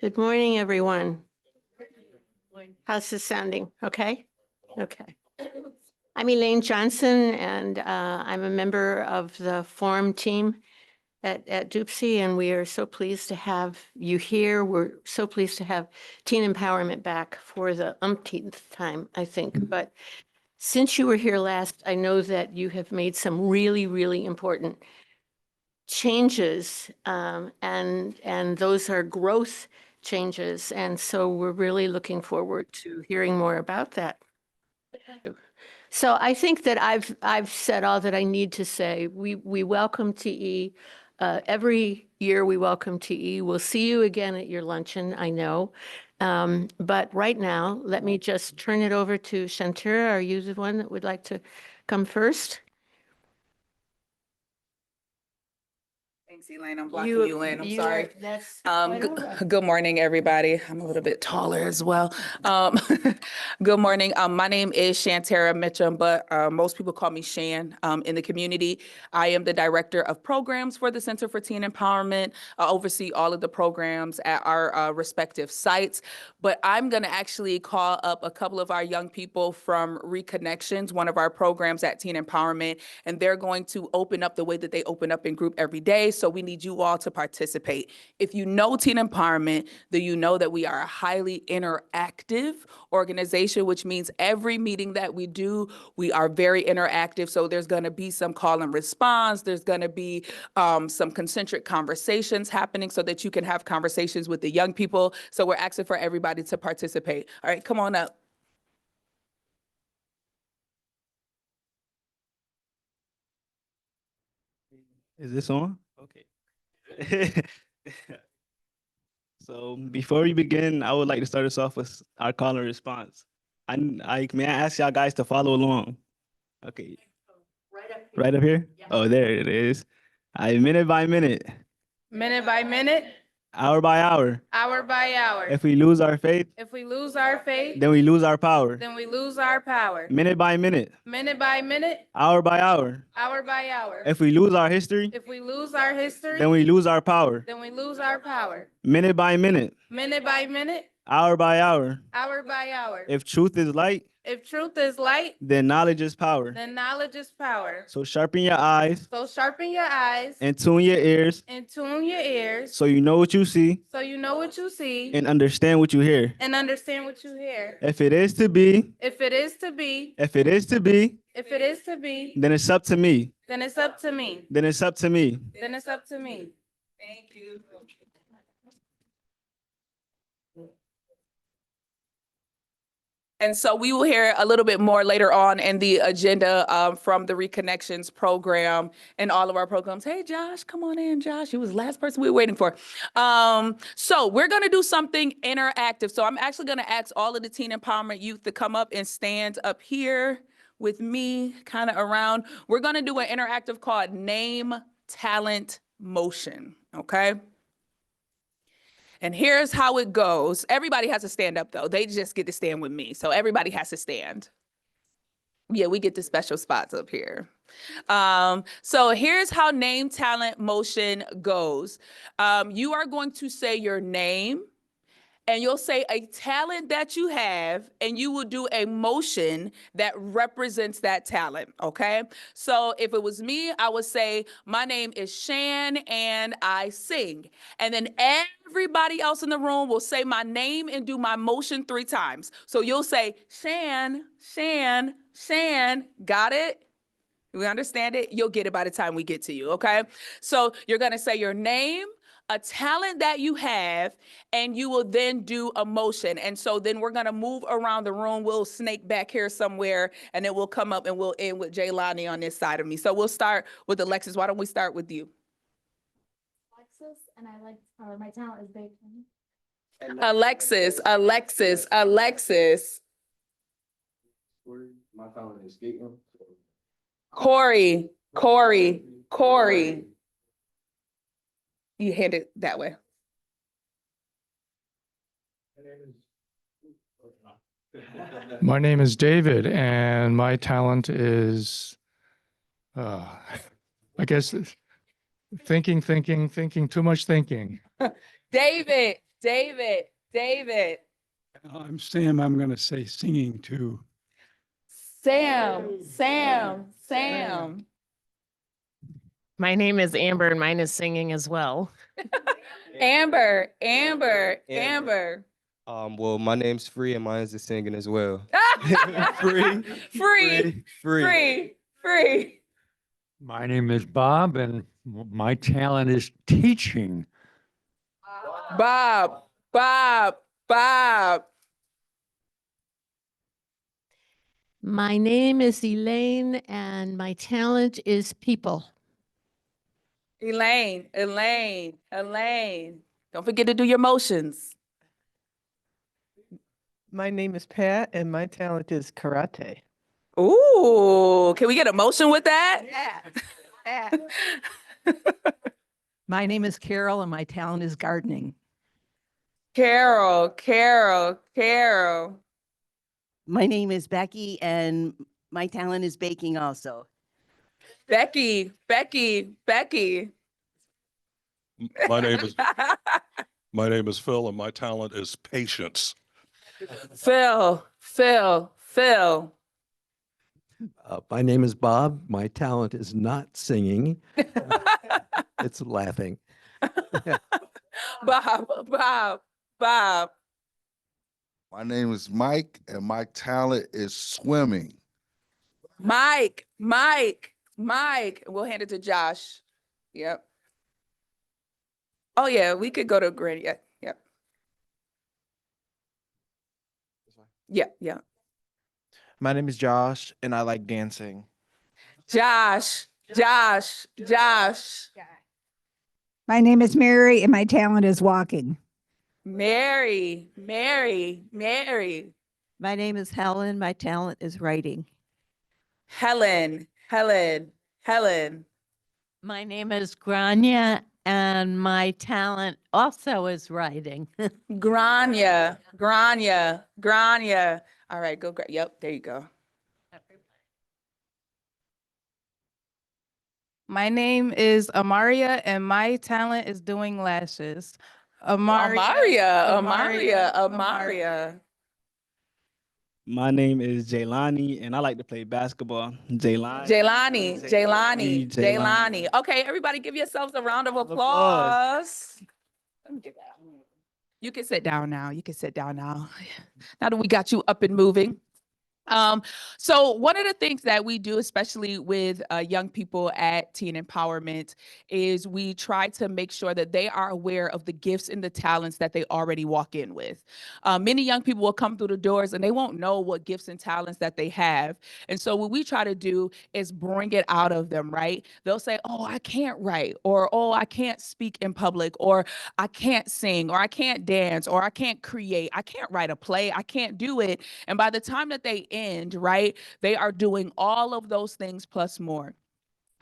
Good morning, everyone. How's this sounding? Okay? Okay. I'm Elaine Johnson, and I'm a member of the Forum team at DUPSI, and we are so pleased to have you here. We're so pleased to have teen empowerment back for the umpteenth time, I think. But since you were here last, I know that you have made some really, really important changes, and those are growth changes. And so we're really looking forward to hearing more about that. So I think that I've said all that I need to say. We welcome TE. Every year we welcome TE. We'll see you again at your luncheon, I know. But right now, let me just turn it over to Shantira. Are you the one that would like to come first? Thanks, Elaine. I'm blocking you in. I'm sorry. That's quite all right. Good morning, everybody. I'm a little bit taller as well. Good morning. My name is Shantira Mitchum, but most people call me Shan in the community. I am the Director of Programs for the Center for Teen Empowerment. I oversee all of the programs at our respective sites, but I'm going to actually call up a couple of our young people from Reconnections, one of our programs at Teen Empowerment, and they're going to open up the way that they open up in group every day. So we need you all to participate. If you know Teen Empowerment, then you know that we are a highly interactive organization, which means every meeting that we do, we are very interactive. So there's going to be some call and response. There's going to be some concentric conversations happening so that you can have conversations with the young people. So we're asking for everybody to participate. All right, come on up. Is this on? Okay. So before we begin, I would like to start us off with our call and response. May I ask y'all guys to follow along? Okay. Right up here? Yeah. Oh, there it is. Minute by minute, Minute by minute, hour by hour. hour by hour. If we lose our faith, If we lose our faith, then we lose our power. then we lose our power. Minute by minute, Minute by minute, hour by hour. hour by hour. If we lose our history, If we lose our history, then we lose our power. then we lose our power. Minute by minute, Minute by minute, hour by hour. hour by hour. If truth is light, If truth is light, then knowledge is power. then knowledge is power. So sharpen your eyes So sharpen your eyes and tune your ears and tune your ears so you know what you see so you know what you see and understand what you hear. and understand what you hear. If it is to be, If it is to be, if it is to be, if it is to be, then it's up to me. then it's up to me. Then it's up to me. Then it's up to me. Thank you. And so we will hear a little bit more later on in the agenda from the Reconnections program and all of our programs. Hey, Josh, come on in, Josh. You was the last person we were waiting for. So we're going to do something interactive. So I'm actually going to ask all of the Teen Empowerment youth to come up and stand up here with me, kind of around. We're going to do an interactive called Name, Talent, Motion, okay? And here's how it goes. Everybody has to stand up, though. They just get to stand with me. So everybody has to stand. Yeah, we get the special spots up here. So here's how Name, Talent, Motion goes. You are going to say your name, and you'll say a talent that you have, and you will do a motion that represents that talent, okay? So if it was me, I would say, my name is Shan, and I sing. And then everybody else in the room will say my name and do my motion 3 times. So you'll say, Shan, Shan, Shan, got it? We understand it? You'll get it by the time we get to you, okay? So you're gonna say your name, a talent that you have, and you will then do a motion. And so then we're gonna move around the room. We'll snake back here somewhere, and then we'll come up and we'll end with Jaylani on this side of me. So we'll start with Alexis. Why don't we start with you? Alexis, and I like, my talent is baking. Alexis. My talent is skating. Corey. You hand it that way. My name is David, and my talent is, I guess, thinking, too much thinking. David, David. I'm Sam. I'm going to say singing too. Sam. My name is Amber and mine is singing as well. Amber. Well, my name's Free and mine is the singing as well. Free. My name is Bob and my talent is teaching. Bob. My name is Elaine and my talent is people. Elaine. Don't forget to do your motions. My name is Pat and my talent is karate. Ooh, can we get a motion with that? Yeah. My name is Carol and my talent is gardening. Carol. My name is Becky and my talent is baking also. Becky. My name is Phil and my talent is patience. Phil. My name is Bob. My talent is not singing. It's laughing. Bob. My name is Mike and my talent is swimming. Mike. We'll hand it to Josh. Yep. Oh yeah, we could go to Granny. Yep. Yeah. My name is Josh and I like dancing. Josh. My name is Mary and my talent is walking. Mary. My name is Helen. My talent is writing. Helen. My name is Grania and my talent also is writing. Grania. All right, go. Yep, there you go. My name is Amaria and my talent is doing lashes. Amaria. My name is Jaylani, and I like to play basketball. Jaylani. Okay, everybody give yourselves a round of applause. Let me get that. You can sit down now. Now that we got you up and moving. So one of the things that we do, especially with young people at Teen Empowerment, is we try to make sure that they are aware of the gifts and the talents that they already walk in with. Many young people will come through the doors and they won't know what gifts and talents that they have. And so what we try to do is bring it out of them, right? They'll say, oh, I can't write, or, oh, I can't speak in public, or I can't sing, or I can't dance, or I can't create, I can't write a play, I can't do it. And by the time that they end, right, they are doing all of those things plus more.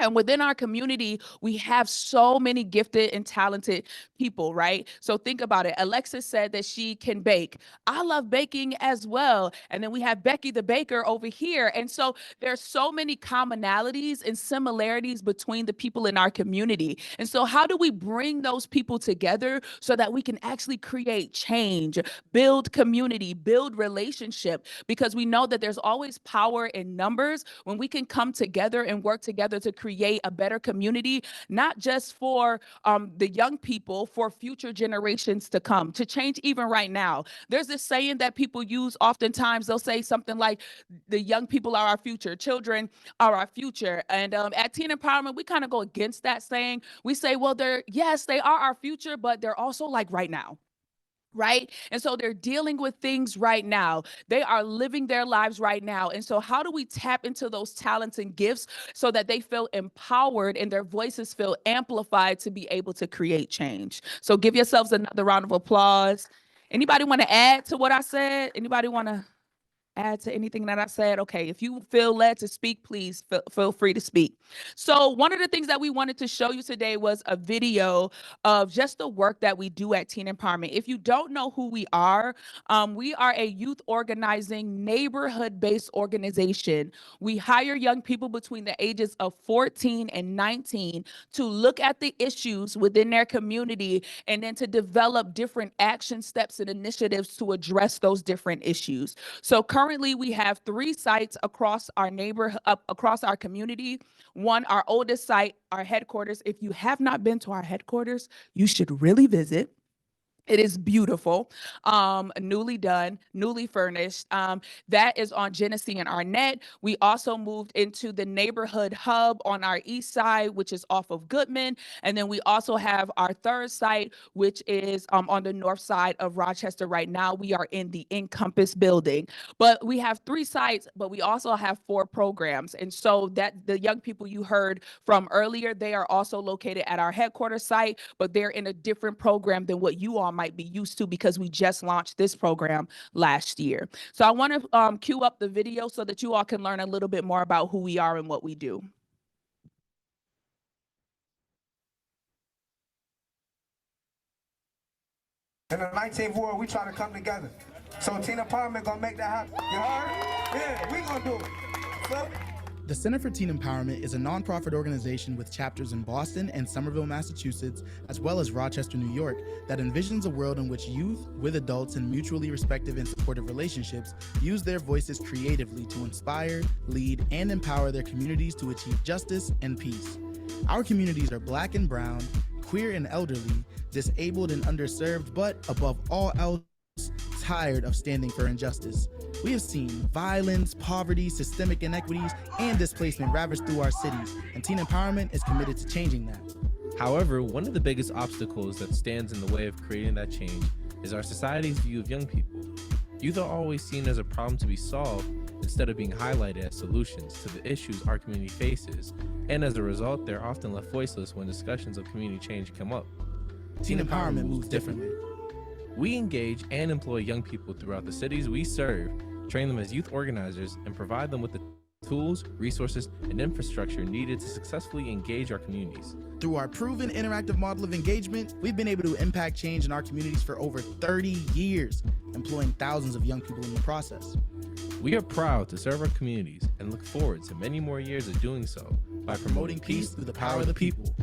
And within our community, we have so many gifted and talented people, right? So think about it. Alexis said that she can bake. I love baking as well. And then we have Becky the baker over here. And so there's so many commonalities and similarities between the people in our community. And so how do we bring those people together so that we can actually create change, build community, build relationship? Because we know that there's always power in numbers when we can come together and work together to create a better community, not just for the young people, for future generations to come, to change even right now. There's this saying that people use oftentimes. They'll say something like, the young people are our future, children are our future. And at Teen Empowerment, we kind of go against that saying. We say, well, yes, they are our future, but they're also like right now. Right? And so they're dealing with things right now. They are living their lives right now. And so how do we tap into those talents and gifts so that they feel empowered and their voices feel amplified to be able to create change? So give yourselves another round of applause. Anybody want to add to what I said? Anybody want to? add to anything that I said? Okay, if you feel led to speak, please feel free to speak. So one of the things that we wanted to show you today was a video of just the work that we do at Teen Empowerment. If you don't know who we are a youth organizing, neighborhood-based organization. We hire young people between the ages of 14 and 19 to look at the issues within their community and then to develop different action steps and initiatives to address those different issues. So currently we have 3 sites across our neighborhood, across our community. One, our oldest site, our headquarters. If you have not been to our headquarters, you should really visit. It is beautiful, newly done, newly furnished. That is on Genesee and Arnett. We also moved into the neighborhood hub on our east side, which is off of Goodman. And then we also have our 3rd site, which is on the north side of Rochester. Right now, we are in the Encompass building. But we have 3 sites, but we also have 4 programs. And so that the young people you heard from earlier, they are also located at our headquarters site, but they're in a different program than what you all might be used to because we just launched this program last year. So I want to cue up the video so that you all can learn a little bit more about who we are and what we do. In the 19th world, we try to come together. So Teen Empowerment gonna make that happen. You heard? Yeah, we gonna do it. So, the Center for Teen Empowerment is a nonprofit organization with chapters in Boston and Somerville, Massachusetts, as well as Rochester, New York, that envisions a world in which youth, with adults in mutually respective and supportive relationships, use their voices creatively to inspire, lead, and empower their communities to achieve justice and peace. Our communities are Black and brown, queer and elderly, disabled and underserved, but above all else, tired of standing for injustice. We have seen violence, poverty, systemic inequities, and displacement ravage through our cities, and Teen Empowerment is committed to changing that. However, one of the biggest obstacles that stands in the way of creating that change is our society's view of young people. Youth are always seen as a problem to be solved instead of being highlighted as solutions to the issues our community faces, and as a result, they're often left voiceless when discussions of community change come up. Teen Empowerment moves differently. We engage and employ young people throughout the cities we serve, train them as youth organizers, and provide them with the tools, resources, and infrastructure needed to successfully engage our communities. Through our proven interactive model of engagement, we've been able to impact change in our communities for over 30 years, employing thousands of young people in the process. We are proud to serve our communities and look forward to many more years of doing so by promoting peace through the power of the people.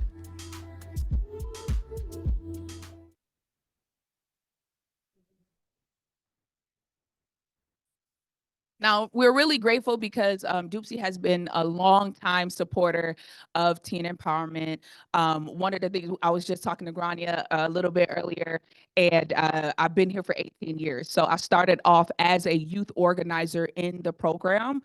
Now, we're really grateful because Doopsie has been a long-time supporter of Teen Empowerment. One of the things, I was just talking to Grania a little bit earlier, and I've been here for 18 years. So I started off as a youth organizer in the program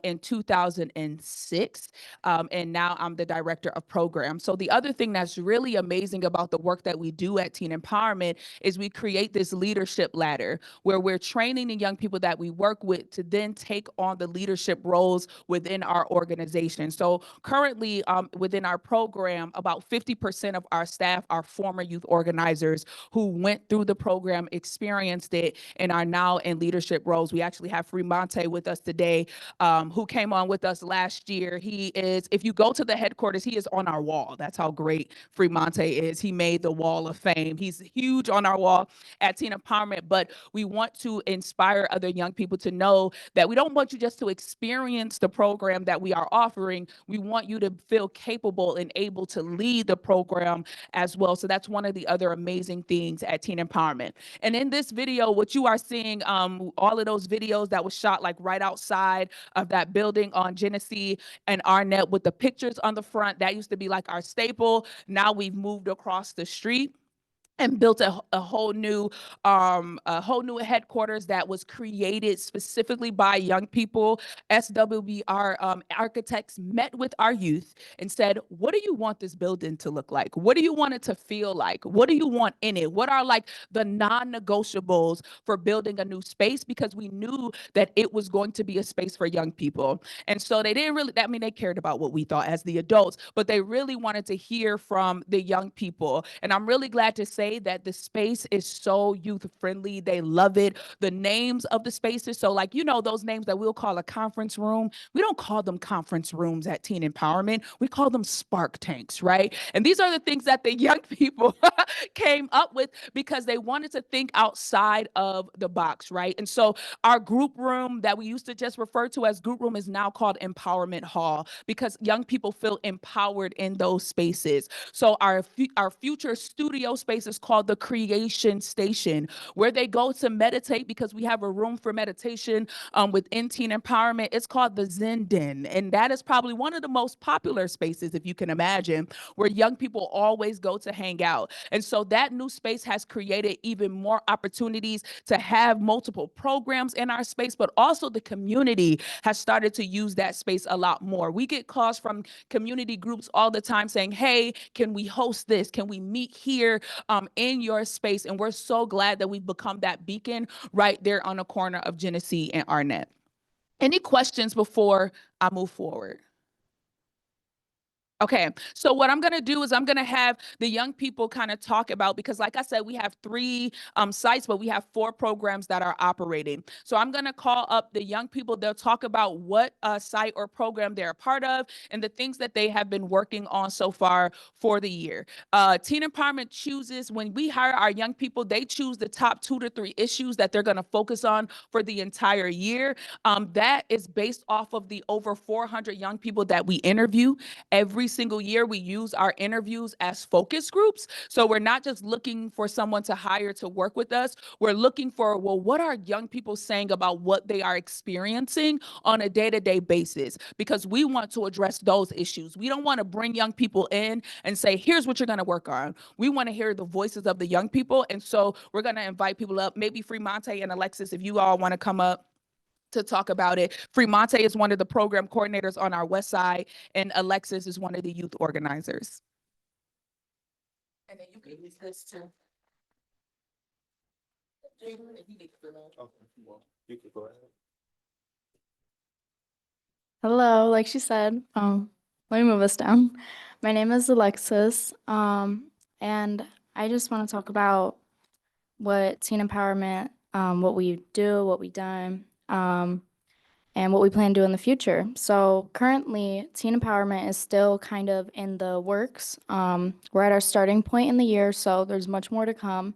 in 2006, and now I'm the director of programs. So the other thing that's really amazing about the work that we do at Teen Empowerment is we create this leadership ladder where we're training the young people that we work with to then take on the leadership roles within our organization. So currently within our program, about 50% of our staff are former youth organizers who went through the program, experienced it, and are now in leadership roles. We actually have Fremonte with us today, who came on with us last year. He is, if you go to the headquarters, he is on our wall. That's how great Fremonte is. He made the wall of fame. He's huge on our wall at Teen Empowerment, but we want to inspire other young people to know that we don't want you just to experience the program that we are offering. We want you to feel capable and able to lead the program as well. So that's one of the other amazing things at Teen Empowerment. And in this video, what you are seeing, all of those videos that was shot like right outside of that building on Genesee and Arnett with the pictures on the front, that used to be like our staple. Now we've moved across the street and built a whole new headquarters that was created specifically by young people. SWBR architects met with our youth and said, what do you want this building to look like? What do you want it to feel like? What do you want in it? What are like the non-negotiables for building a new space? Because we knew that it was going to be a space for young people. And so they didn't really, I mean, they cared about what we thought as the adults, but they really wanted to hear from the young people. And I'm really glad to say say that the space is so youth friendly. They love it. The names of the spaces. So like, you know, those names that we'll call a conference room, we don't call them conference rooms at Teen Empowerment. We call them spark tanks, right? And these are the things that the young people came up with because they wanted to think outside of the box, right? And so our group room that we used to just refer to as group room is now called Empowerment Hall because young people feel empowered in those spaces. So our future studio space is called the Creation Station, where they go to meditate because we have a room for meditation within Teen Empowerment. It's called the Zen Den, and that is probably one of the most popular spaces, if you can imagine, where young people always go to hang out. And so that new space has created even more opportunities to have multiple programs in our space, but also the community has started to use that space a lot more. We get calls from community groups all the time saying, hey, can we host this? Can we meet here in your space? And we're so glad that we've become that beacon right there on the corner of Genesee and Arnett. Any questions before I move forward? Okay, so what I'm going to do is I'm going to have the young people kind of talk about, because like I said, we have 3 sites, but we have 4 programs that are operating. So I'm going to call up the young people. They'll talk about what site or program they're a part of and the things that they have been working on so far for the year. Teen Empowerment chooses, when we hire our young people, they choose the top 2 to 3 issues that they're going to focus on for the entire year. That is based off of the over 400 young people that we interview every single year. We use our interviews as focus groups. So we're not just looking for someone to hire to work with us. We're looking for, well, what are young people saying about what they are experiencing on a day-to-day basis? Because we want to address those issues. We don't want to bring young people in and say, here's what you're going to work on. We want to hear the voices of the young people. And so we're going to invite people up, maybe Fremonte and Alexis, if you all want to come up to talk about it. Fremonte is one of the program coordinators on our west side, and Alexis is one of the youth organizers. And then you can use this too. Hello, like she said, let me move us down. My name is Alexis, and I just want to talk about what Teen Empowerment, what we do, what we've done, and what we plan to do in the future. So currently, Teen Empowerment is still kind of in the works. We're at our starting point in the year, so there's much more to come.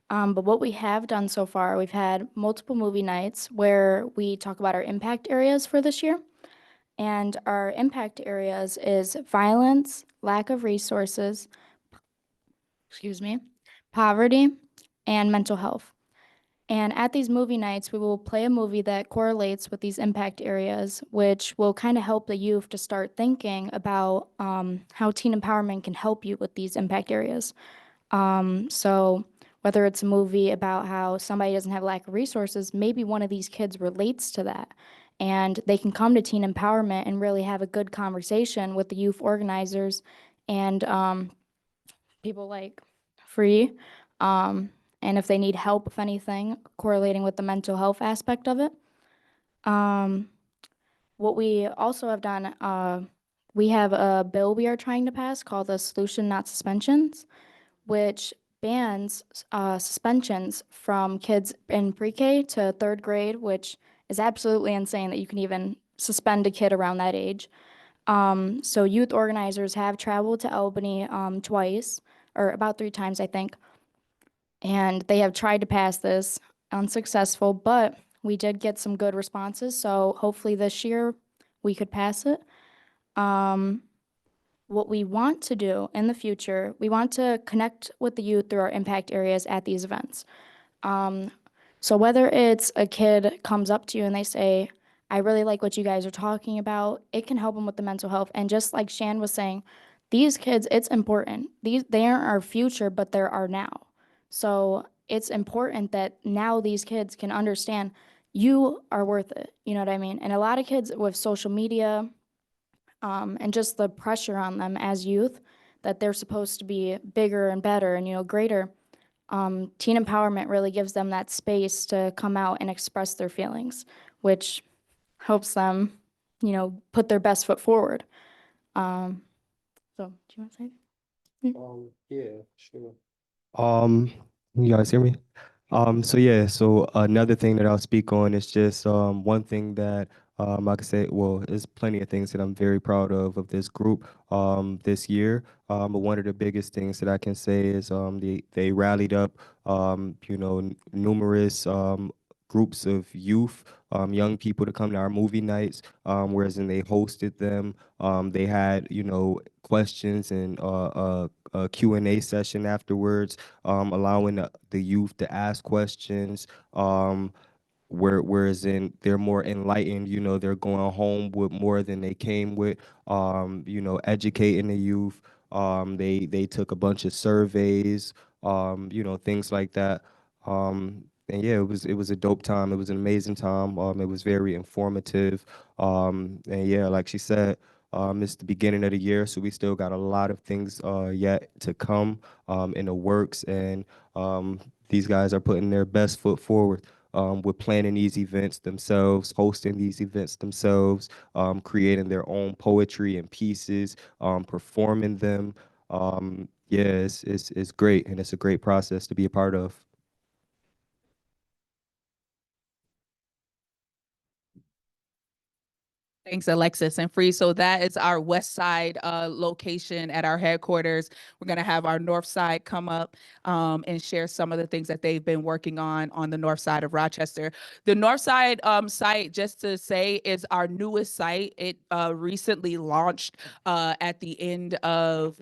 But what we have done so far, we've had multiple movie nights where we talk about our impact areas for this year. And our impact areas is violence, lack of resources, poverty, and mental health. And at these movie nights, we will play a movie that correlates with these impact areas, which will kind of help the youth to start thinking about how teen empowerment can help you with these impact areas. So whether it's a movie about how somebody doesn't have lack of resources, maybe one of these kids relates to that. And they can come to teen empowerment and really have a good conversation with the youth organizers and people like Free. And if they need help, if anything, correlating with the mental health aspect of it. What we also have done, we have a bill we are trying to pass called the Solution Not Suspensions, which bans suspensions from kids in pre-K to 3rd grade, which is absolutely insane that you can even suspend a kid around that age. So youth organizers have traveled to Albany twice, or about 3 times, I think. And they have tried to pass this, unsuccessful, but we did get some good responses. So hopefully this year we could pass it. What we want to do in the future, we want to connect with the youth through our impact areas at these events. So whether it's a kid comes up to you and they say, I really like what you guys are talking about, it can help them with the mental health. And just like Shan was saying, these kids, it's important. They aren't our future, but they're our now. So it's important that now these kids can understand you are worth it. You know what I mean? And a lot of kids with social media and just the pressure on them as youth that they're supposed to be bigger and better and, greater. Teen empowerment really gives them that space to come out and express their feelings, which helps them, put their best foot forward. So do you want to say anything? Yeah, sure. You guys hear me? So yeah, so another thing that I'll speak on is just one thing that I could say, well, there's plenty of things that I'm very proud of this group this year. But one of the biggest things that I can say is they rallied up numerous groups of youth, young people to come to our movie nights, whereas then they hosted them. They had, questions and a Q&A session afterwards, allowing the youth to ask questions. Whereas they're more enlightened, they're going home with more than they came with, educating the youth. They took a bunch of surveys, things like that. And yeah, it was a dope time. It was an amazing time. It was very informative. And yeah, like she said, it's the beginning of the year, so we still got a lot of things yet to come in the works, and these guys are putting their best foot forward with planning these events themselves, hosting these events themselves, creating their own poetry and pieces, performing them. Yeah, it's great, and it's a great process to be a part of. Thanks, Alexis and Free. So that is our west side location at our headquarters. We're going to have our north side come up and share some of the things that they've been working on the north side of Rochester. The north side site, just to say, is our newest site. It recently launched at the end of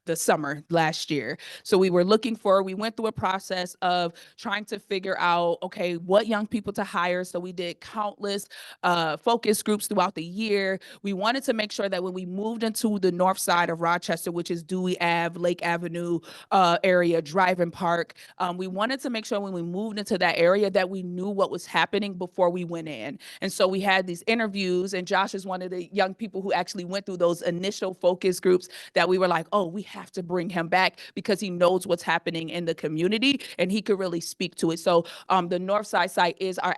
the summer last year. So we went through a process of trying to figure out, okay, what young people to hire. So we did countless focus groups throughout the year. We wanted to make sure that when we moved into the north side of Rochester, which is Dewey Ave, Lake Avenue area, Drive-In Park, we wanted to make sure when we moved into that area that we knew what was happening before we went in. And so we had these interviews, and Josh is one of the young people who actually went through those initial focus groups that we were like, oh, we have to bring him back because he knows what's happening in the community and he could really speak to it. So the north side site is our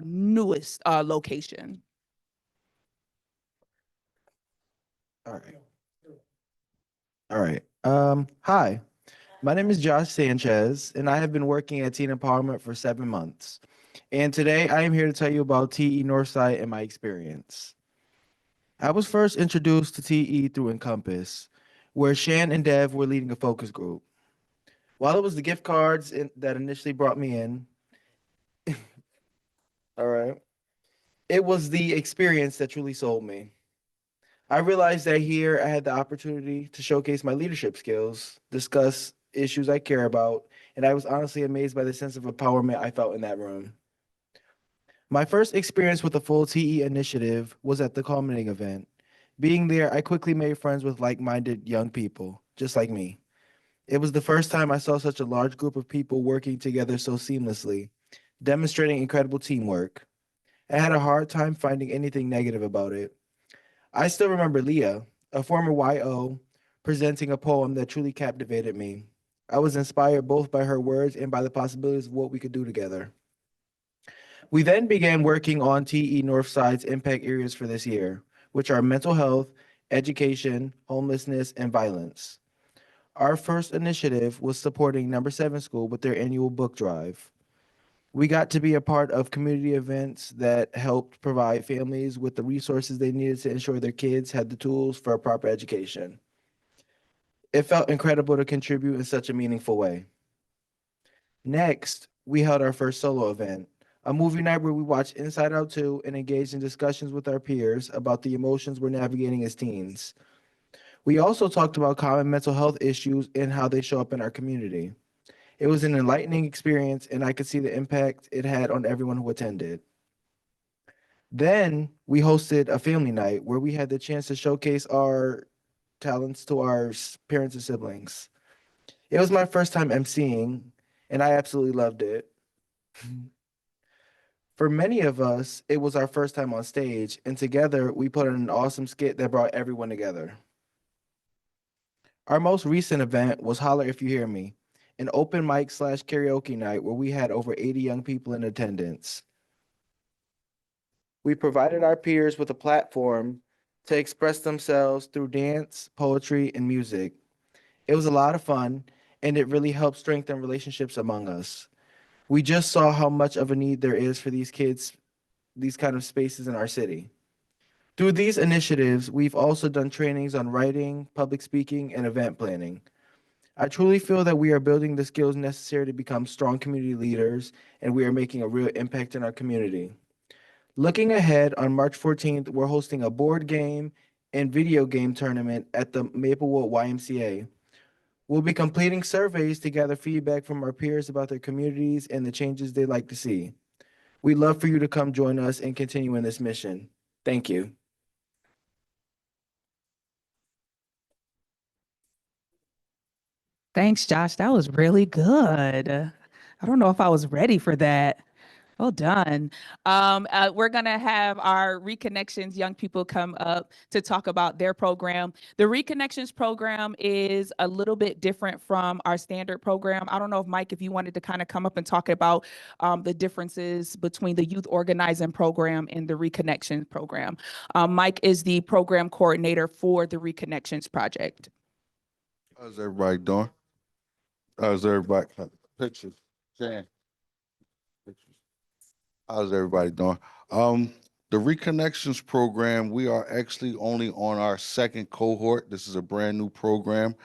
newest location. All right. Hi, my name is Josh Sanchez, and I have been working at Teen Empowerment for 7 months. And today I am here to tell you about TE Northside and my experience. I was first introduced to TE through Encompass, where Shan and Dev were leading a focus group. While it was the gift cards that initially brought me in, all right, it was the experience that truly sold me. I realized that here I had the opportunity to showcase my leadership skills, discuss issues I care about, and I was honestly amazed by the sense of empowerment I felt in that room. My first experience with the full TE initiative was at the culminating event. Being there, I quickly made friends with like-minded young people, just like me. It was the first time I saw such a large group of people working together so seamlessly, demonstrating incredible teamwork. I had a hard time finding anything negative about it. I still remember Leah, a former YO, presenting a poem that truly captivated me. I was inspired both by her words and by the possibilities of what we could do together. We then began working on TE Northside's impact areas for this year, which are mental health, education, homelessness, and violence. Our first initiative was supporting Number 7 School with their annual book drive. We got to be a part of community events that helped provide families with the resources they needed to ensure their kids had the tools for a proper education. It felt incredible to contribute in such a meaningful way. Next, we held our first solo event, a movie night where we watched Inside Out 2 and engaged in discussions with our peers about the emotions we're navigating as teens. We also talked about common mental health issues and how they show up in our community. It was an enlightening experience, and I could see the impact it had on everyone who attended. Then we hosted a family night where we had the chance to showcase our talents to our parents and siblings. It was my first time emceeing, and I absolutely loved it. For many of us, it was our first time on stage, and together we put on an awesome skit that brought everyone together. Our most recent event was Holler If You Hear Me, an open mic / karaoke night where we had over 80 young people in attendance. We provided our peers with a platform to express themselves through dance, poetry, and music. It was a lot of fun, and it really helps strengthen relationships among us. We just saw how much of a need there is for these kids, these kind of spaces in our city. Through these initiatives, we've also done trainings on writing, public speaking, and event planning. I truly feel that we are building the skills necessary to become strong community leaders, and we are making a real impact in our community. Looking ahead, on March 14th, we're hosting a board game and video game tournament at the Maplewood YMCA. We'll be completing surveys to gather feedback from our peers about their communities and the changes they'd like to see. We'd love for you to come join us and continue in this mission. Thank you. Thanks, Josh. That was really good. I don't know if I was ready for that. Well done. We're going to have our Reconnections young people come up to talk about their program. The Reconnections program is a little bit different from our standard program. I don't know if Mike, if you wanted to kind of come up and talk about the differences between the youth organizing program and the Reconnections program. Mike is the program coordinator for the Reconnections project. How's everybody doing? How's everybody? Pictures. Jan. Pictures. How's everybody doing? The Reconnections program, we are actually only on our second cohort. This is a brand new program.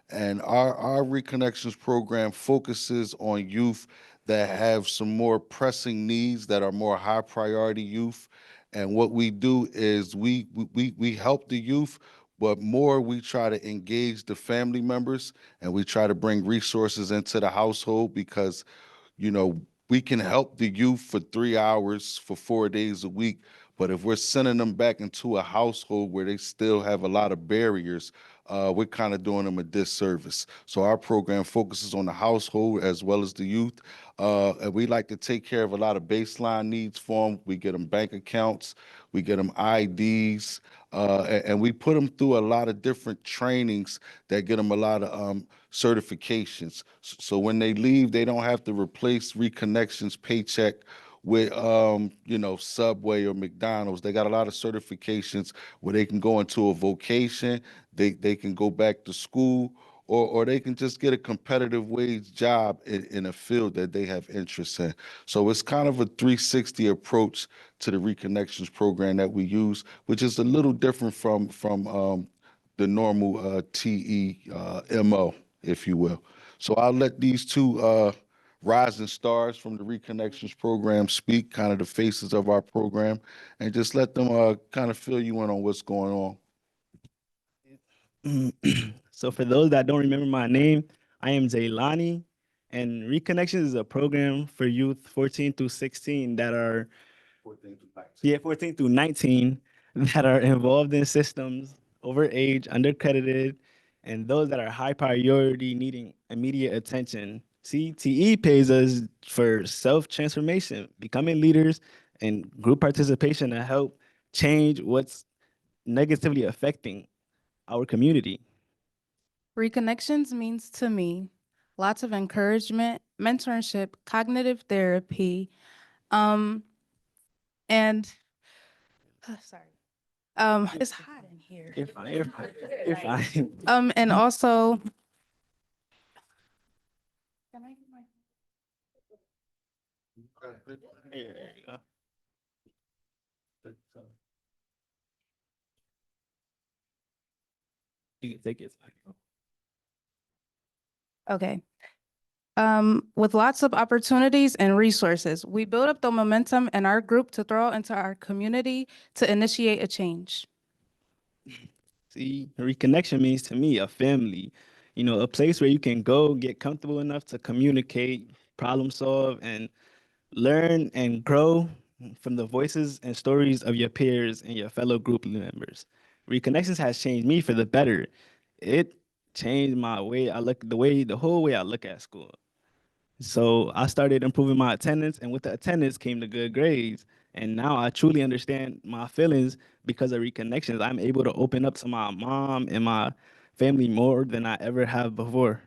And our Reconnections program focuses on youth that have some more pressing needs, that are more high priority youth. And what we do is we help the youth, but more we try to engage the family members, and we try to bring resources into the household because, you know, we can help the youth for 3 hours for 4 days a week. But if we're sending them back into a household where they still have a lot of barriers, we're kind of doing them a disservice. So our program focuses on the household as well as the youth. And we like to take care of a lot of baseline needs for them. We get them bank accounts, we get them IDs, and we put them through a lot of different trainings that get them a lot of certifications. So when they leave, they don't have to replace Reconnections paycheck with you know, Subway or McDonald's. They got a lot of certifications where they can go into a vocation, they can go back to school, or they can just get a competitive wage job in a field that they have interest in. So it's kind of a 360 approach to the Reconnections program that we use, which is a little different from the normal TE MO, if you will. So I'll let these two rising stars from the Reconnections program speak, kind of the faces of our program, and just let them kind of fill you in on what's going on. So for those that don't remember my name, I am Zaylani, and Reconnections is a program for youth 14 through 16 that are 14 through 19 that are involved in systems, overage, undercredited, and those that are high priority needing immediate attention. CTE pays us for self-transformation, becoming leaders, and group participation to help change what's negatively affecting our community. Reconnections means to me lots of encouragement, mentorship, cognitive therapy, and sorry, it's hot in here. You're fine, you're fine, you're fine. And also, can I get my There you go. You can take it. Okay. With lots of opportunities and resources, we build up the momentum in our group to throw into our community to initiate a change. See, Reconnection means to me a family, you know, a place where you can go get comfortable enough to communicate, problem solve, and learn and grow from the voices and stories of your peers and your fellow group members. Reconnections has changed me for the better. It changed my way I look, the whole way I look at school. So I started improving my attendance, and with the attendance came the good grades. And now I truly understand my feelings because of Reconnections. I'm able to open up to my mom and my family more than I ever have before.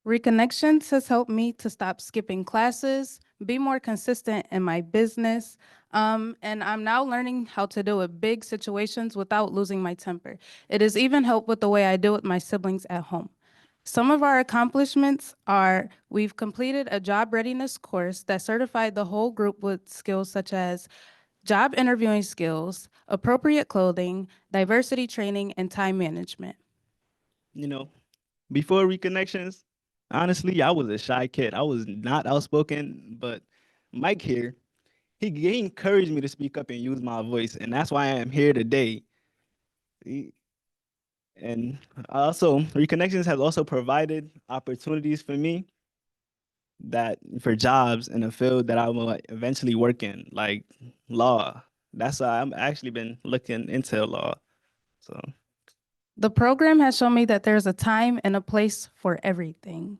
Reconnections has helped me to stop skipping classes, be more consistent in my business, and I'm now learning how to deal with big situations without losing my temper. It has even helped with the way I deal with my siblings at home. Some of our accomplishments are we've completed a job readiness course that certified the whole group with skills such as job interviewing skills, appropriate clothing, diversity training, and time management. You know, before Reconnections, honestly, I was a shy kid. I was not outspoken, but Mike here, he encouraged me to speak up and use my voice, and that's why I am here today. And also, Reconnections has also provided opportunities for me that for jobs in a field that I will eventually work in, like law. That's why I'm actually been looking into law. So The program has shown me that there's a time and a place for everything.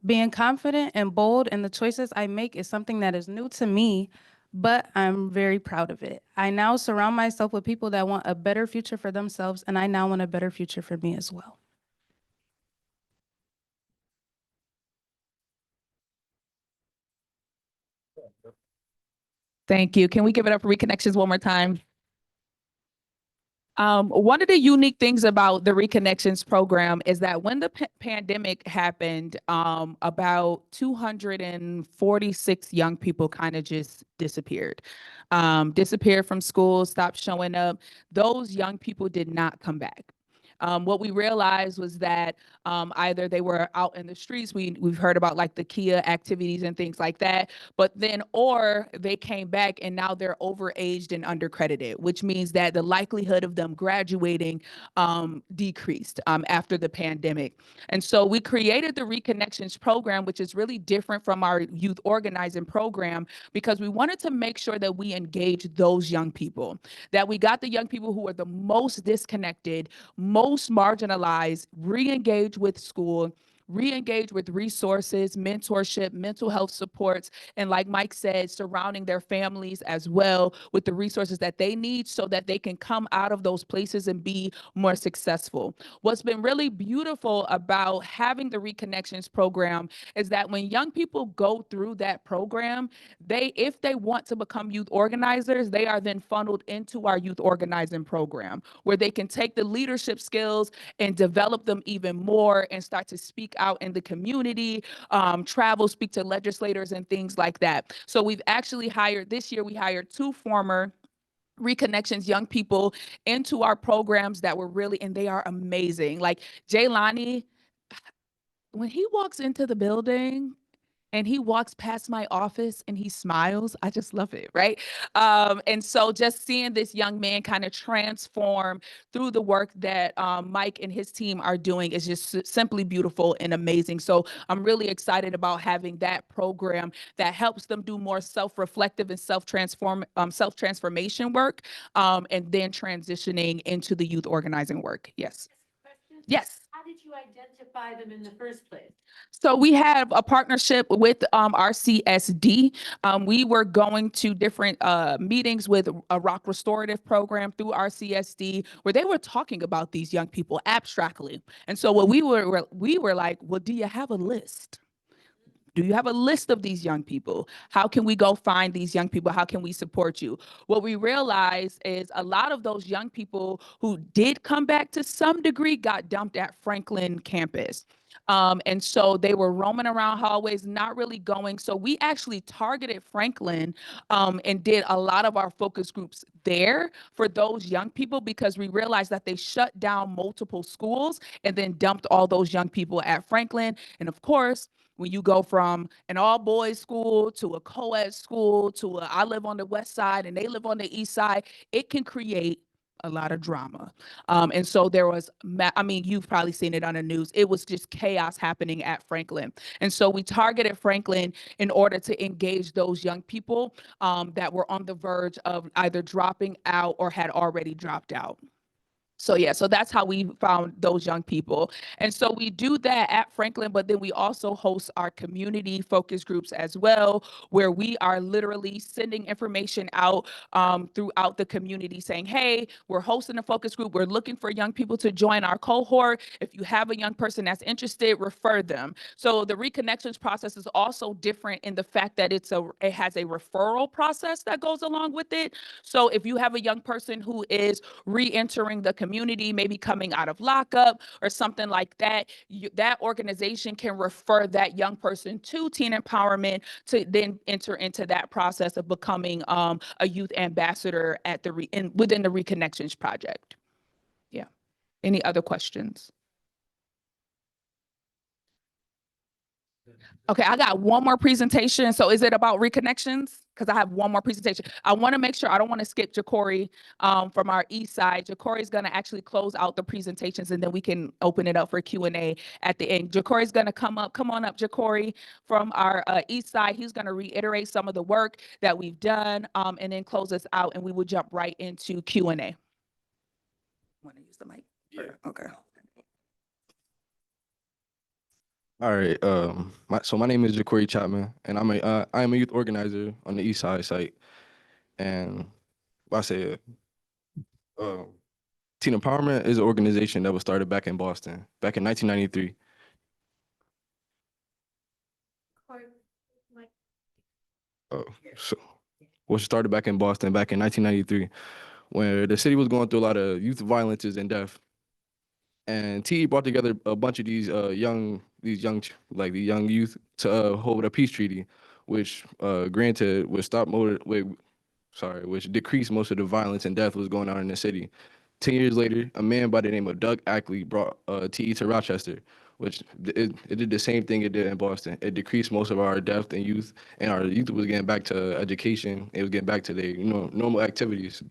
Being confident and bold in the choices I make is something that is new to me, but I'm very proud of it. I now surround myself with people that want a better future for themselves, and I now want a better future for me as well. Thank you. Can we give it up for Reconnections one more time? One of the unique things about the Reconnections program is that when the pandemic happened, about 246 young people kind of just disappeared. Disappeared from school, stopped showing up. Those young people did not come back. What we realized was that either they were out in the streets, we've heard about like the Kia activities and things like that, but then or they came back and now they're overaged and undercredited, which means that the likelihood of them graduating decreased after the pandemic. And so we created the Reconnections program, which is really different from our youth organizing program, because we wanted to make sure that we engage those young people, that we got the young people who are the most disconnected, most marginalized, re-engage with school, re-engage with resources, mentorship, mental health supports, and like Mike said, surrounding their families as well with the resources that they need so that they can come out of those places and be more successful. What's been really beautiful about having the Reconnections program is that when young people go through that program, if they want to become youth organizers, they are then funneled into our youth organizing program where they can take the leadership skills and develop them even more and start to speak out in the community, travel, speak to legislators and things like that. So we've actually hired, this year we hired 2 former Reconnections young people into our programs that were really, and they are amazing. Like Jaylani, when he walks into the building, and he walks past my office and he smiles, I just love it, right? And so just seeing this young man kind of transform through the work that Mike and his team are doing is just simply beautiful and amazing. So I'm really excited about having that program that helps them do more self-reflective and self-transformation work, and then transitioning into the youth organizing work. Yes. Yes. How did you identify them in the first place? So we have a partnership with RCSD. We were going to different meetings with a rock restorative program through RCSD where they were talking about these young people abstractly. And so what we were like, well, do you have a list? Do you have a list of these young people? How can we go find these young people? How can we support you? What we realized is a lot of those young people who did come back to some degree got dumped at Franklin campus. And so they were roaming around hallways, not really going. So we actually targeted Franklin and did a lot of our focus groups there for those young people because we realized that they shut down multiple schools and then dumped all those young people at Franklin. And of course, when you go from an all-boys school to a co-ed school to I live on the west side and they live on the east side, it can create a lot of drama. And so there was, I mean, you've probably seen it on the news. It was just chaos happening at Franklin. And so we targeted Franklin in order to engage those young people that were on the verge of either dropping out or had already dropped out. So yeah, so that's how we found those young people. And so we do that at Franklin, but then we also host our community focus groups as well, where we are literally sending information out throughout the community saying, hey, we're hosting a focus group. We're looking for young people to join our cohort. If you have a young person that's interested, refer them. So the Reconnections process is also different in the fact that it has a referral process that goes along with it. So if you have a young person who is re-entering the community, community, maybe coming out of lockup or something like that, that organization can refer that young person to Teen Empowerment to then enter into that process of becoming a youth ambassador at the within the Reconnections Project. Yeah. Any other questions? Okay, I got one more presentation. So is it about Reconnections? Because I have one more presentation. I want to make sure, I don't want to skip Ja'Cory from our east side. Ja'Cory is going to actually close out the presentations and then we can open it up for Q&A at the end. Ja'Cory is going to come up. Come on up, Ja'Cory, from our east side. He's going to reiterate some of the work that we've done and then close us out, and we will jump right into Q&A. Want to use the mic? Yeah. Okay. All right. My name is Ja'Cory Chapman, and I am a youth organizer on the East Side site. And I say, Teen Empowerment is an organization that was started back in Boston, back in 1993. So was started back in Boston back in 1993, where the city was going through a lot of youth violences and death. And TE brought together a bunch of these young youth to hold a peace treaty, which which decreased most of the violence and death was going on in the city. 10 years later, a man by the name of Doug Ackley brought TE to Rochester, which it did the same thing it did in Boston. It decreased most of our death and youth, and our youth was getting back to education. It was getting back to their normal activities.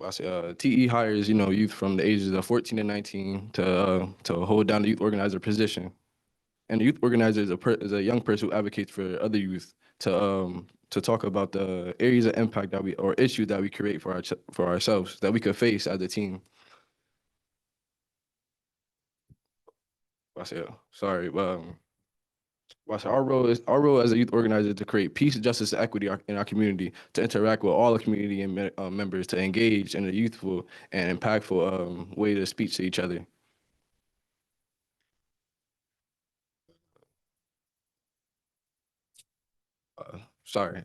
I say TE hires youth from the ages of 14 to 19 to hold down the youth organizer position, and the youth organizer is a young person who advocates for other youth to talk about the areas of impact or issues that we create for ourselves that we could face as a team. I say sorry, our role as a youth organizer is to create peace, justice, and equity in our community, to interact with all the community and members, to engage in a youthful and impactful way to speak to each other. Sorry.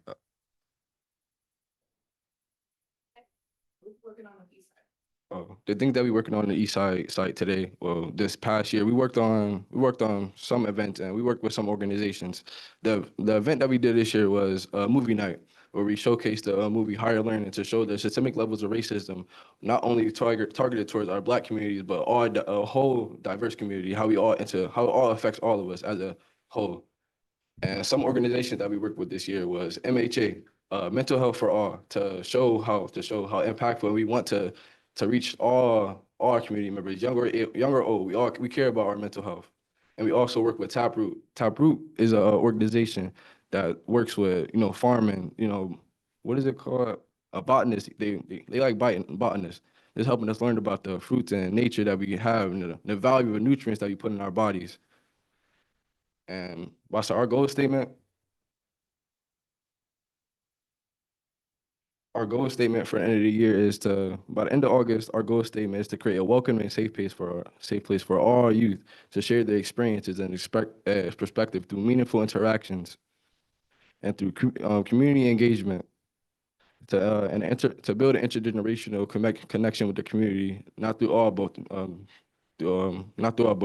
The things that we're working on the East Side site today, well, this past year, we worked on some events and we worked with some organizations. The event that we did this year was a movie night, where we showcased the movie Higher Learning to show the systemic levels of racism, not only targeted towards our Black communities, but a whole diverse community, how it all affects all of us as a whole. And some organizations that we worked with this year was MHA, Mental Health for All, to show how impactful we want to reach all our community members, young or old. We care about our mental health. And we also work with Taproot. Taproot is an organization that works with farming. What is it called? A botanist. They like botanists. It's helping us learn about the fruits and nature that we have and the value of the nutrients that we put in our bodies. And what's our goal statement? Our goal statement for the end of the year is by the end of August, our goal statement is to create a welcoming and safe place for all youth to share their experiences and perspective through meaningful interactions and through community engagement to build an intergenerational connection with the community, not through all, but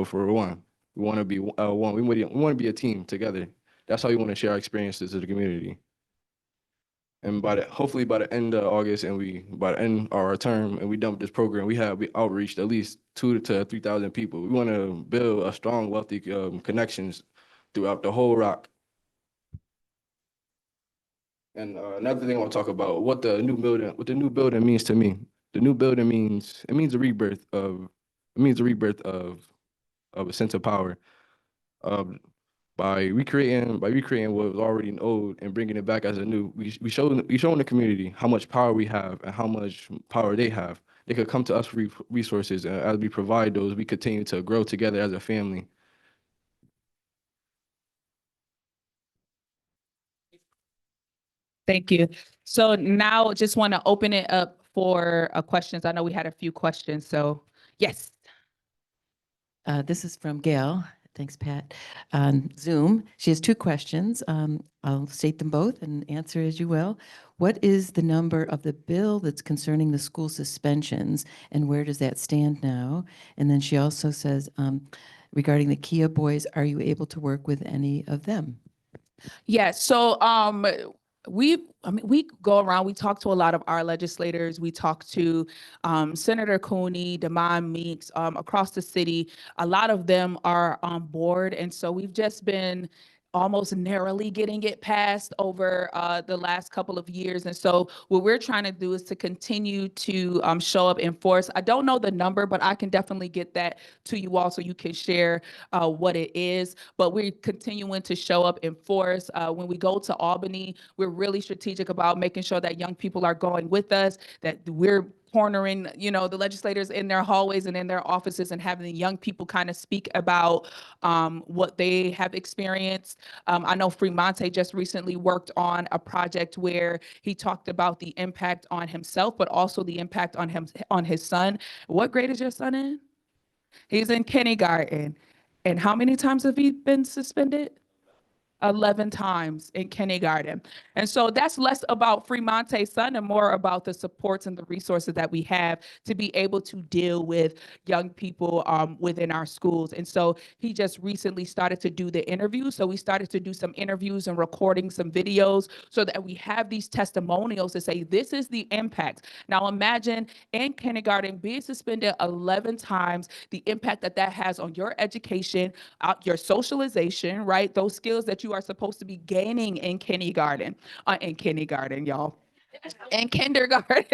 for one. We want to be one. We want to be a team together. That's how we want to share our experiences to the community. And hopefully by the end of August by the end of our term and we done with this program, we outreached at least 2,000 to 3,000 people. We want to build a strong, wealthy connections throughout the whole Rock. And another thing I want to talk about what the new building means to me. The new building means a rebirth of a sense of power. By recreating what was already old and bringing it back as a new, we showing the community how much power we have and how much power they have. They could come to us for resources, and as we provide those, we continue to grow together as a family. Thank you. So now just want to open it up for questions. I know we had a few questions, so yes. This is from Gail. Thanks, Pat. On Zoom, she has two questions. I'll state them both and answer as you will. What is the number of the bill that's concerning the school suspensions, and where does that stand now? And then she also says, regarding the Kia boys, are you able to work with any of them? Yeah, so we go around, we talk to a lot of our legislators. We talk to Senator Cooney, Damon Meeks, across the city. A lot of them are on board. And so we've just been almost narrowly getting it passed over the last couple of years. And so what we're trying to do is to continue to show up in force. I don't know the number, but I can definitely get that to you all so you can share what it is. But we're continuing to show up in force. When we go to Albany, we're really strategic about making sure that young people are going with us, that we're cornering, you know, the legislators in their hallways and in their offices and having the young people kind of speak about what they have experienced. I know Fremonte just recently worked on a project where he talked about the impact on himself, but also the impact on his son. What grade is your son in? He's in kindergarten. And how many times have he been suspended? 11 times in kindergarten. And so that's less about Fremonte's son and more about the supports and the resources that we have to be able to deal with young people within our schools. And so he just recently started to do the interviews. So we started to do some interviews and recording some videos so that we have these testimonials to say, this is the impact. Now imagine in kindergarten being suspended 11 times, the impact that that has on your education, your socialization, right? Those skills that you are supposed to be gaining in kindergarten, y'all. In kindergarten.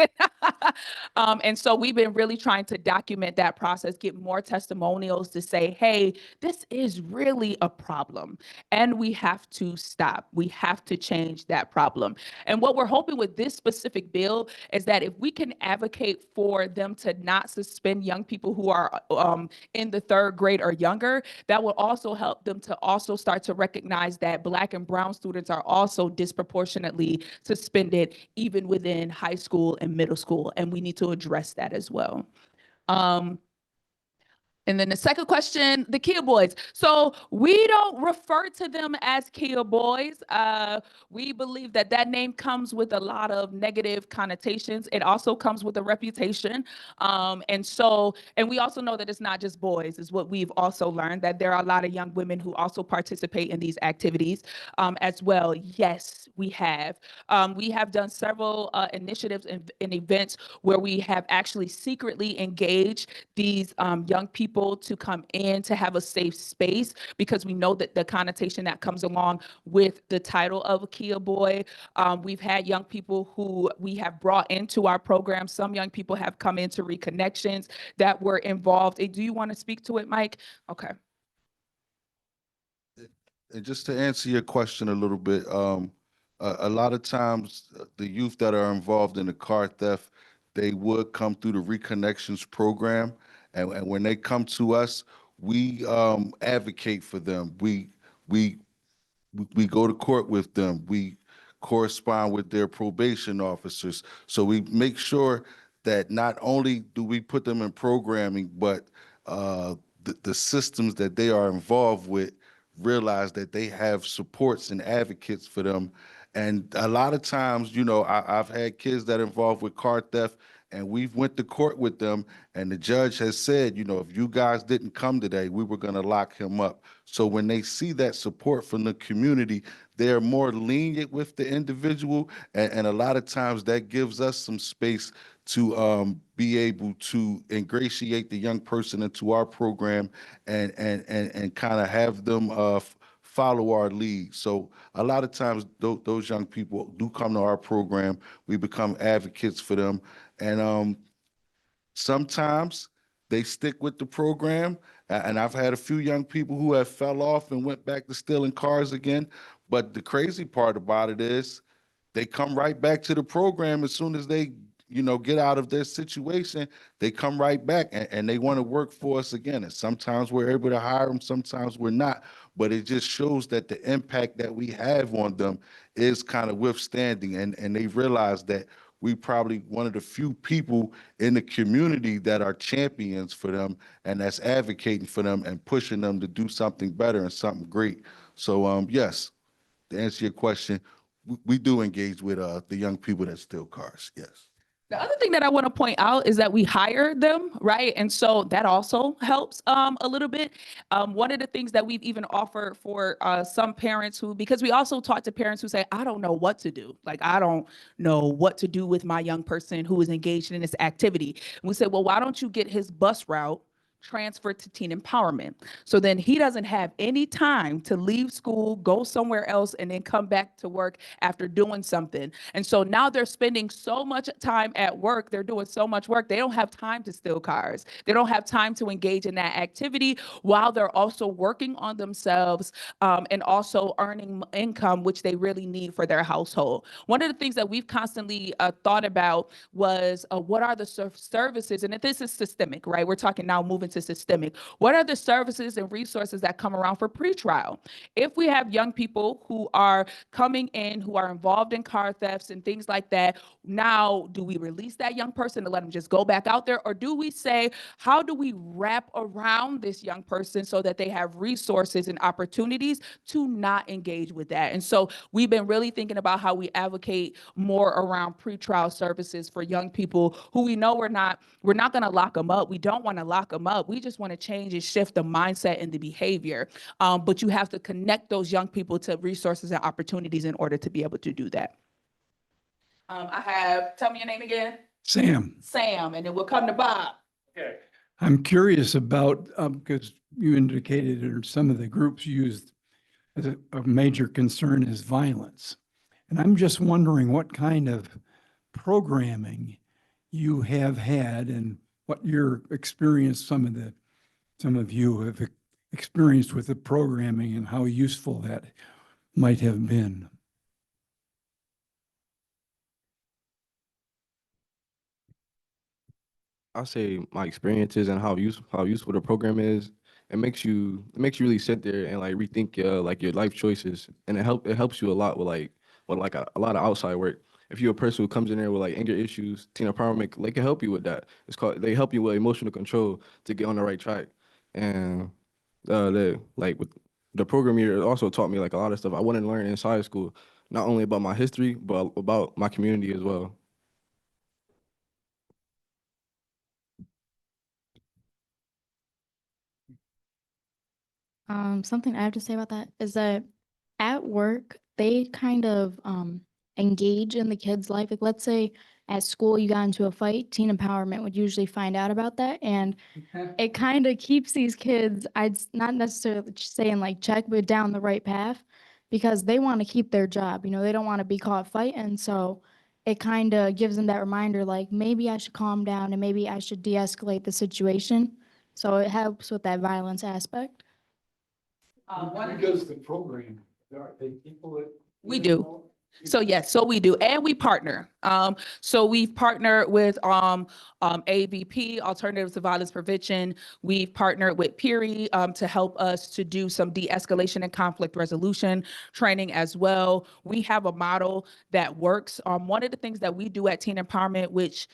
And so we've been really trying to document that process, get more testimonials to say, hey, this is really a problem and we have to stop. We have to change that problem. And what we're hoping with this specific bill is that if we can advocate for them to not suspend young people who are in the 3rd grade or younger, that will also help them to also start to recognize that Black and brown students are also disproportionately suspended even within high school and middle school, and we need to address that as well. And then the second question, the Kia boys. So we don't refer to them as Kia boys. We believe that that name comes with a lot of negative connotations. It also comes with a reputation. And we also know that it's not just boys, is what we've also learned, that there are a lot of young women who also participate in these activities as well. Yes, we have. We have done several initiatives and events where we have actually secretly engaged these young people to come in to have a safe space, because we know that the connotation that comes along with the title of a Kia boy. We've had young people who we have brought into our program. Some young people have come into Reconnections that were involved. Do you want to speak to it, Mike? Okay. And just to answer your question a little bit, a lot of times the youth that are involved in the car theft, they would come through the Reconnections program. And when they come to us, we advocate for them. We go to court with them. We correspond with their probation officers. So we make sure that not only do we put them in programming, but the systems that they are involved with realize that they have supports and advocates for them. And a lot of times, you know, I've had kids that are involved with car theft, and we've went to court with them, and the judge has said, you know, if you guys didn't come today, we were going to lock him up. So when they see that support from the community, they're more lenient with the individual, and a lot of times that gives us some space to be able to ingratiate the young person into our program and kind of have them follow our lead. So a lot of times those young people do come to our program. We become advocates for them. And sometimes they stick with the program. And I've had a few young people who have fell off and went back to stealing cars again. But the crazy part about it is they come right back to the program as soon as they, you know, get out of their situation. They come right back and they want to work for us again. And sometimes we're able to hire them, sometimes we're not. But it just shows that the impact that we have on them is kind of withstanding. And they realize that we probably one of the few people in the community that are champions for them and that's advocating for them and pushing them to do something better and something great. So yes, to answer your question, we do engage with the young people that steal cars. Yes. The other thing that I want to point out is that we hire them, right? And so that also helps a little bit. One of the things that we've even offered for some parents who, because we also talk to parents who say, I don't know what to do. Like, I don't know what to do with my young person who is engaged in this activity. And we say, well, why don't you get his bus route transferred to teen empowerment? So then he doesn't have any time to leave school, go somewhere else, and then come back to work after doing something. And so now they're spending so much time at work, they're doing so much work, they don't have time to steal cars. They don't have time to engage in that activity while they're also working on themselves and also earning income, which they really need for their household. One of the things that we've constantly thought about was what are the services, and if this is systemic, right? We're talking now moving to systemic. What are the services and resources that come around for pretrial? If we have young people who are coming in, who are involved in car thefts and things like that, now do we release that young person to let them just go back out there? Or do we say, how do we wrap around this young person so that they have resources and opportunities to not engage with that? And so we've been really thinking about how we advocate more around pretrial services for young people who we know we're not going to lock them up. We don't want to lock them up. We just want to change and shift the mindset and the behavior. But you have to connect those young people to resources and opportunities in order to be able to do that. Tell me your name again. Sam, Sam, and then we'll come to Bob. okay. I'm curious about, because you indicated that some of the groups used as a major concern is violence. And I'm just wondering what kind of programming you have had and what your experience, some of you have experienced with the programming and how useful that might have been. I'll say my experiences and how useful the program is. It makes you really sit there and like rethink your life choices, and it helps you a lot with a lot of outside work. If you're a person who comes in there with like anger issues, teen empowerment, they can help you with that. They help you with emotional control to get on the right track. And with the program here, it also taught me like a lot of stuff I wouldn't learn inside school, not only about my history, but about my community as well. Something I have to say about that is that at work, they kind of engage in the kid's life. Like, let's say at school you got into a fight, teen empowerment would usually find out about that. And it kind of keeps these kids, not necessarily saying like check, but down the right path, because they want to keep their job. You know, they don't want to be caught fighting. So it kind of gives them that reminder, like maybe I should calm down and maybe I should de-escalate the situation. So it helps with that violence aspect. Who does the program? Are they people that? We do. So yes, so we do, and we partner. So we've partnered with AVP, Alternatives to Violence Prevention. We've partnered with PERI to help us to do some de-escalation and conflict resolution training as well. We have a model that works. One of the things that we do at Teen Empowerment, which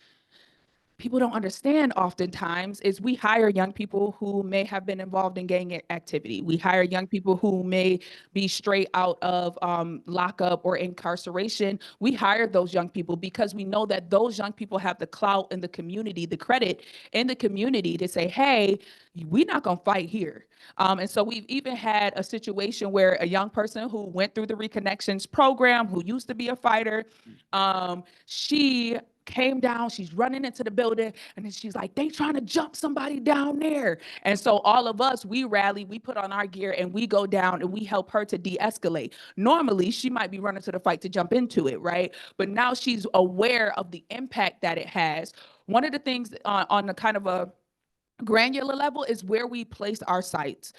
people don't understand oftentimes, is we hire young people who may have been involved in gang activity. We hire young people who may be straight out of lockup or incarceration. We hire those young people because we know that those young people have the clout in the community, the credit in the community to say, hey, we're not gonna fight here. And so we've even had a situation where a young person who went through the Reconnections program, who used to be a fighter, she came down, she's running into the building, and then she's like, they trying to jump somebody down there. And so all of us, we rally, we put on our gear, and we go down and we help her to de-escalate. Normally, she might be running to the fight to jump into it, right? But now she's aware of the impact that it has. One of the things on the kind of a Granular level is where we placed our sites.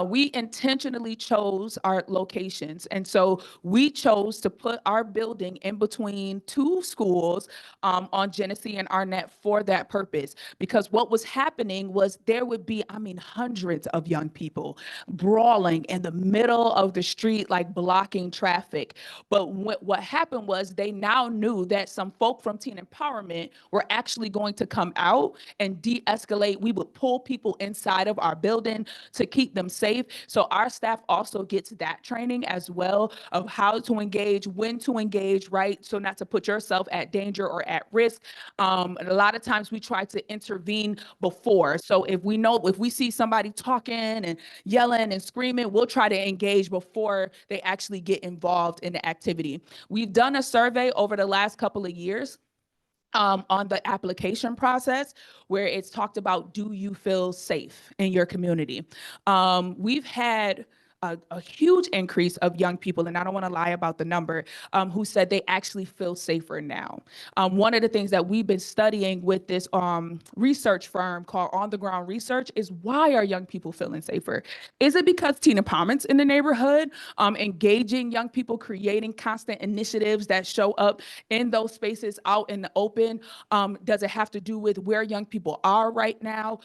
We intentionally chose our locations. And so we chose to put our building in between two schools on Genesee and Arnett for that purpose. Because what was happening was there would be, hundreds of young people brawling in the middle of the street, like blocking traffic. But what happened was they now knew that some folk from Teen Empowerment were actually going to come out and de-escalate. We would pull people inside of our building to keep them safe. So our staff also gets that training as well of how to engage, when to engage, right? So not to put yourself at danger or at risk. And a lot of times we try to intervene before. So if we see somebody talking and yelling and screaming, we'll try to engage before they actually get involved in the activity. We've done a survey over the last couple of years on the application process where it's talked about, do you feel safe in your community? We've had a huge increase of young people, and I don't want to lie about the number, who said they actually feel safer now. One of the things that we've been studying with this research firm called On the Ground Research is, why are young people feeling safer? Is it because teen empowerment's in the neighborhood, engaging young people, creating constant initiatives that show up in those spaces out in the open? Does it have to do with where young people are right now?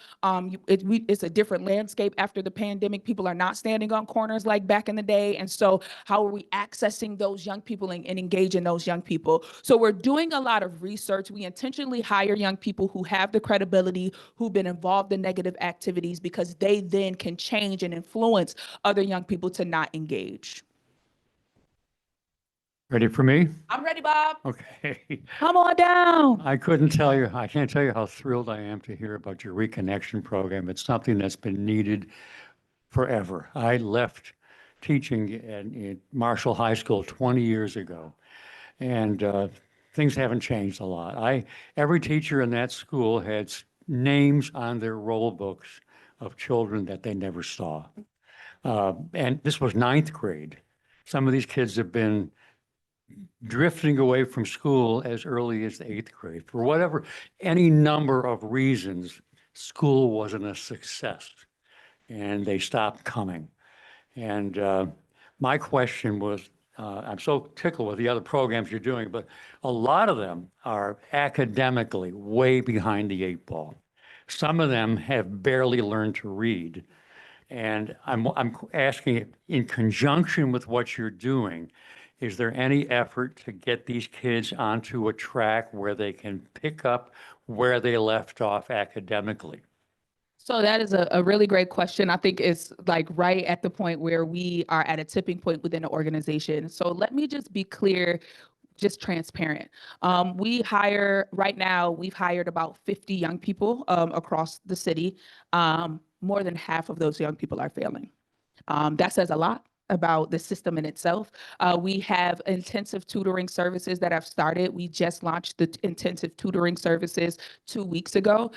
It's a different landscape after the pandemic. People are not standing on corners like back in the day. And so how are we accessing those young people and engaging those young people? So we're doing a lot of research. We intentionally hire young people who have the credibility, who've been involved in negative activities, because they then can change and influence other young people to not engage. Ready for me? I'm ready, Bob. Okay. Come on down. I can't tell you how thrilled I am to hear about your Reconnection program. It's something that's been needed forever. I left teaching at Marshall High School 20 years ago, and things haven't changed a lot. Every teacher in that school had names on their roll books of children that they never saw. And this was 9th grade. Some of these kids have been drifting away from school as early as the 8th grade. For whatever, any number of reasons, school wasn't a success and they stopped coming. And my question was, I'm so tickled with the other programs you're doing, but a lot of them are academically way behind the 8 ball. Some of them have barely learned to read. And I'm asking, in conjunction with what you're doing, is there any effort to get these kids onto a track where they can pick up where they left off academically? So that is a really great question. I think it's like right at the point where we are at a tipping point within the organization. So let me just be clear, just transparent. Right now, we've hired about 50 young people across the city. More than half of those young people are failing. That says a lot about the system in itself. We have intensive tutoring services that have started. We just launched the intensive tutoring services 2 weeks ago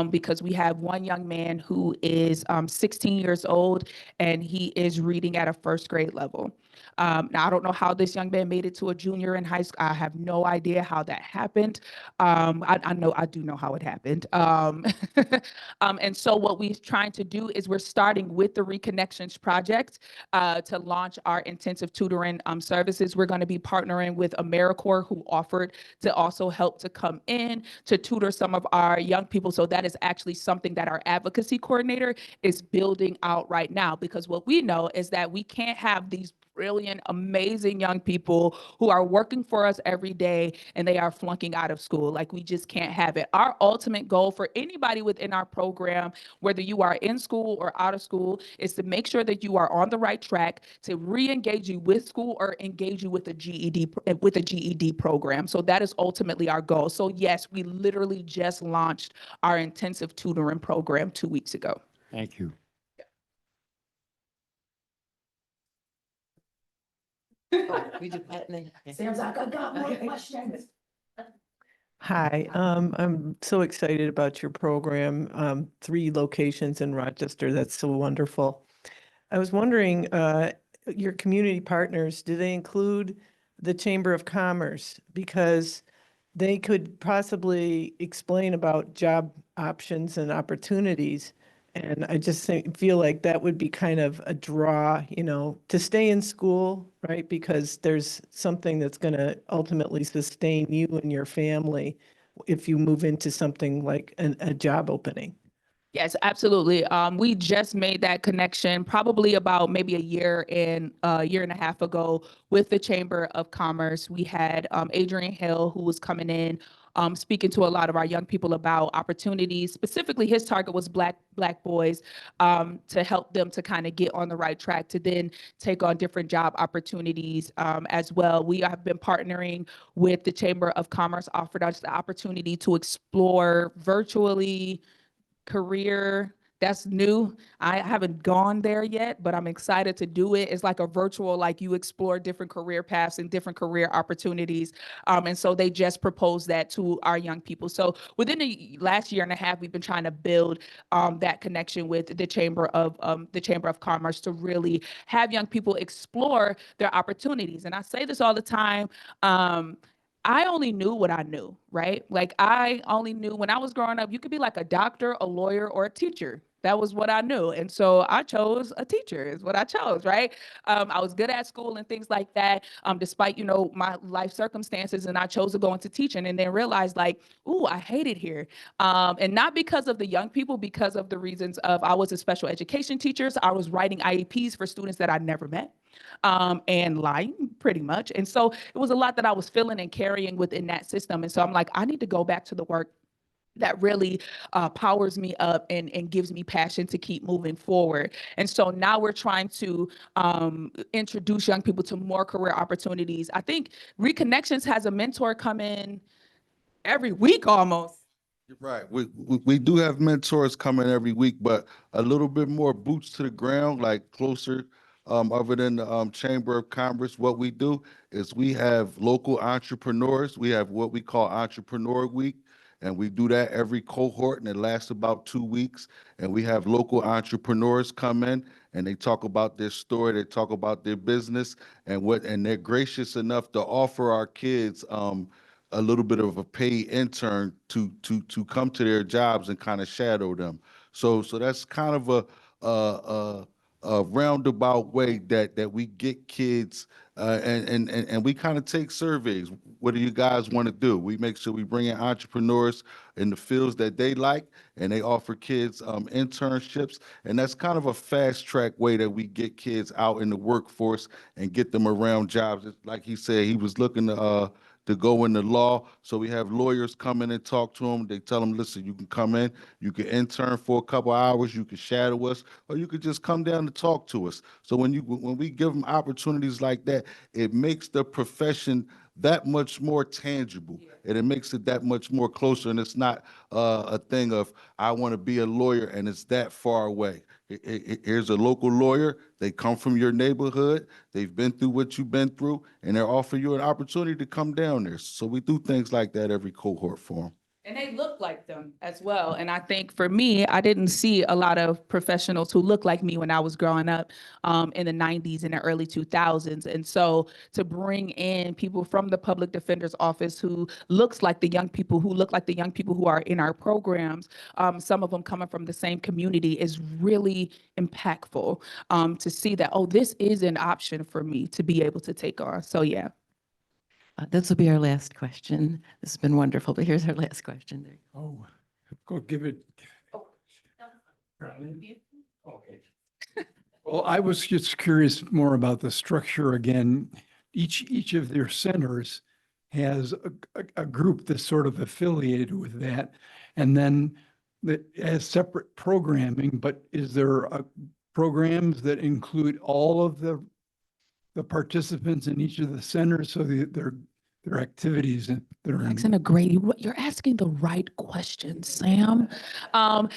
because we have one young man who is 16 years old and he is reading at a 1st grade level. Now, I don't know how this young man made it to a junior in high school. I have no idea how that happened. I do know how it happened. And so what we're trying to do is we're starting with the Reconnections Project to launch our intensive tutoring services. We're going to be partnering with AmeriCorps, who offered to also help to come in to tutor some of our young people. So that is actually something that our advocacy coordinator is building out right now, because what we know is that we can't have these brilliant, amazing young people who are working for us every day and they are flunking out of school. Like, we just can't have it. Our ultimate goal for anybody within our program, whether you are in school or out of school, is to make sure that you are on the right track, to re-engage you with school or engage you with a GED program. So that is ultimately our goal. So yes, we literally just launched our intensive tutoring program 2 weeks ago. Thank you. Sam's like, I got more questions. Hi, I'm so excited about your program. 3 locations in Rochester. That's so wonderful. I was wondering, your community partners, do they include the Chamber of Commerce? Because they could possibly explain about job options and opportunities. And I just feel like that would be kind of a draw, to stay in school, right? Because there's something that's going to ultimately sustain you and your family if you move into something like a job opening. Yes, absolutely. We just made that connection probably about maybe a year and a half ago with the Chamber of Commerce. We had Adrian Hill, who was coming in, speaking to a lot of our young people about opportunities. Specifically, his target was Black boys, to help them to kind of get on the right track to then take on different job opportunities as well. We have been partnering with the Chamber of Commerce, offered us the opportunity to explore virtually career. That's new. I haven't gone there yet, but I'm excited to do it. It's like a virtual, like you explore different career paths and different career opportunities. And so they just proposed that to our young people. So within the last year and a half, we've been trying to build that connection with the Chamber of Commerce to really have young people explore their opportunities. And I say this all the time. I only knew what I knew, right? Like I only knew when I was growing up, you could be like a doctor, a lawyer, or a teacher. That was what I knew. And so I chose a teacher is what I chose, right? I was good at school and things like that, despite, my life circumstances. And I chose to go into teaching and then realized like, ooh, I hate it here. And not because of the young people, because of the reasons of I was a special education teacher. So I was writing IEPs for students that I never met. And lying pretty much. And so it was a lot that I was feeling and carrying within that system. And so I'm like, I need to go back to the work that really powers me up and gives me passion to keep moving forward. And so now we're trying to introduce young people to more career opportunities. I think Reconnections has a mentor come in every week almost. You're right. We do have mentors coming every week, but a little bit more boots to the ground, like closer. Other than the Chamber of Commerce, what we do is we have local entrepreneurs. We have what we call Entrepreneur Week, and we do that every cohort, and it lasts about 2 weeks. And we have local entrepreneurs come in, and they talk about their story, they talk about their business, and they're gracious enough to offer our kids a little bit of a paid intern to come to their jobs and kind of shadow them. So that's kind of a roundabout way that we get kids and we kind of take surveys. What do you guys want to do? We make sure we bring in entrepreneurs in the fields that they like, and they offer kids internships. And that's kind of a fast track way that we get kids out in the workforce and get them around jobs. Like he said, he was looking to go into law. So we have lawyers come in and talk to them. They tell them, listen, you can come in, you can intern for a couple hours, you can shadow us, or you could just come down to talk to us. So when we give them opportunities like that, it makes the profession that much more tangible, and it makes it that much more closer. And it's not a thing of, I want to be a lawyer and it's that far away. Here's a local lawyer. They come from your neighborhood. They've been through what you've been through, and they're offering you an opportunity to come down there. So we do things like that every cohort for them. And they look like them as well. And I think for me, I didn't see a lot of professionals who looked like me when I was growing up in the 90s and the early 2000s. And so to bring in people from the public defender's office who looks like the young people, who look like the young people who are in our programs, some of them coming from the same community, is really impactful to see that, oh, this is an option for me to be able to take on. So yeah. This will be our last question. This has been wonderful, but here's our last question. There. Oh, go give it. Well, I was just curious more about the structure again. Each of their centers has a group that's sort of affiliated with that, and then that has separate programming. But is there programs that include all of the participants in each of the centers, so their activities that are You're asking the right question, Sam.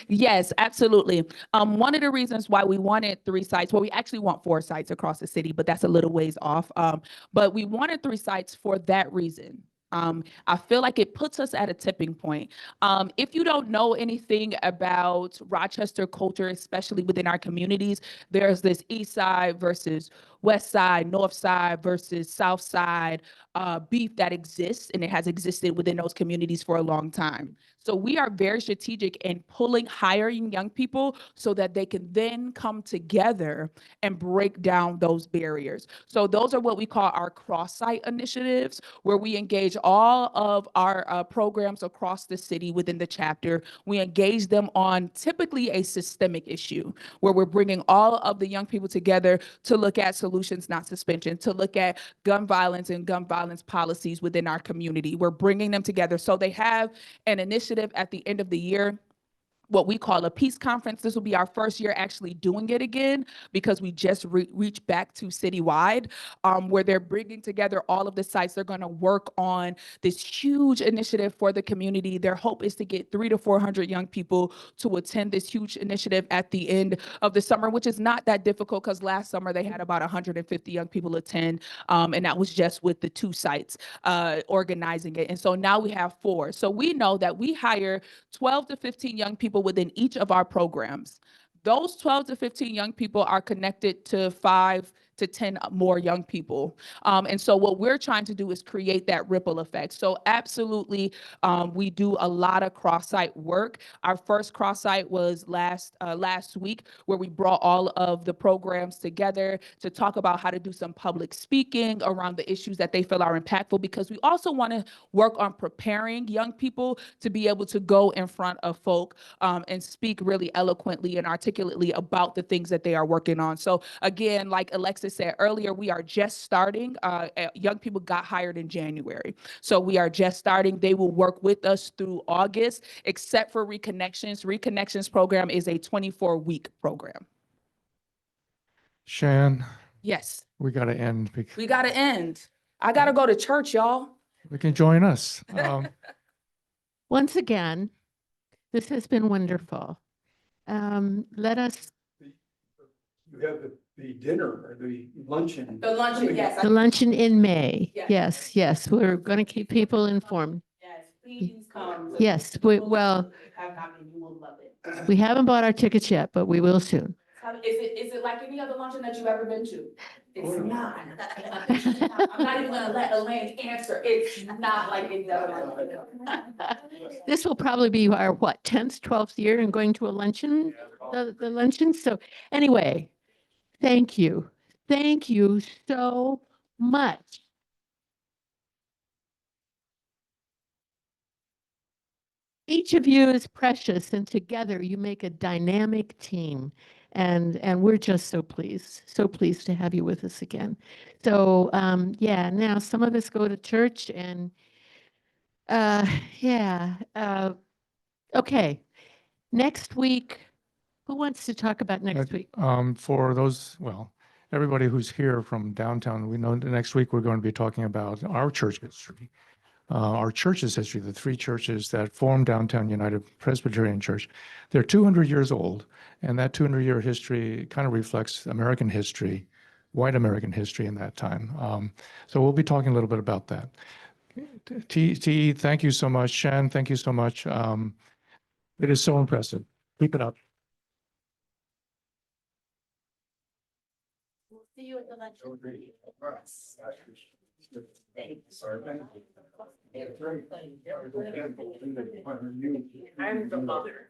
Yes, absolutely. One of the reasons why we wanted 3 sites, well, we actually want 4 sites across the city, but that's a little ways off. But we wanted 3 sites for that reason. I feel like it puts us at a tipping point. If you don't know anything about Rochester culture, especially within our communities, there's this East Side versus West Side, North Side versus South Side beef that exists, and it has existed within those communities for a long time. So we are very strategic in hiring young people so that they can then come together and break down those barriers. So those are what we call our cross-site initiatives, where we engage all of our programs across the city within the chapter. We engage them on typically a systemic issue, where we're bringing all of the young people together to look at solutions, not suspension, to look at gun violence and gun violence policies within our community. We're bringing them together. So they have an initiative at the end of the year, what we call a peace conference. This will be our first year actually doing it again, because we just reached back to citywide, where they're bringing together all of the sites. They're going to work on this huge initiative for the community. Their hope is to get 300 to 400 young people to attend this huge initiative at the end of the summer, which is not that difficult, because last summer they had about 150 young people attend, and that was just with the 2 sites organizing it. And so now we have 4. So we know that we hire 12 to 15 young people within each of our programs. Those 12 to 15 young people are connected to 5 to 10 more young people. And so what we're trying to do is create that ripple effect. So absolutely, we do a lot of cross-site work. Our first cross-site was last week, where we brought all of the programs together to talk about how to do some public speaking around the issues that they feel are impactful, because we also want to work on preparing young people to be able to go in front of folk and speak really eloquently and articulately about the things that they are working on. So again, like Alexis said earlier, we are just starting. Young people got hired in January. So we are just starting. They will work with us through August, except for Reconnections. Reconnections program is a 24-week program. Shan, Yes, we got to end. we got to end. I got to go to church, y'all. We can join us. Once again, this has been wonderful. Let us, You have the dinner or the luncheon. The luncheon, yes. the luncheon in May. Yes. Yes, we're going to keep people informed. Yes, please come. Yes, well, Have not been, you will love it. we haven't bought our tickets yet, but we will soon. Is it like any other luncheon that you've ever been to? It's not. I'm not even gonna let Elaine answer. It's not like any other luncheon. This will probably be our, 10th, 12th year in going to a luncheon, the luncheon. So anyway, thank you. Thank you so much. Each of you is precious, and together you make a dynamic team. And we're just so pleased to have you with us again. So yeah, now some of us go to church, and okay. Next week, who wants to talk about next week? For those, everybody who's here from downtown, we know that next week we're going to be talking about our church history. Our church's history, the 3 churches that formed Downtown United Presbyterian Church. They're 200 years old, and that 200-year history kind of reflects American history, white American history in that time. So we'll be talking a little bit about that. T, thank you so much. Shan, thank you so much. It is so impressive. Keep it up. We'll see you at the luncheon. I'm the mother.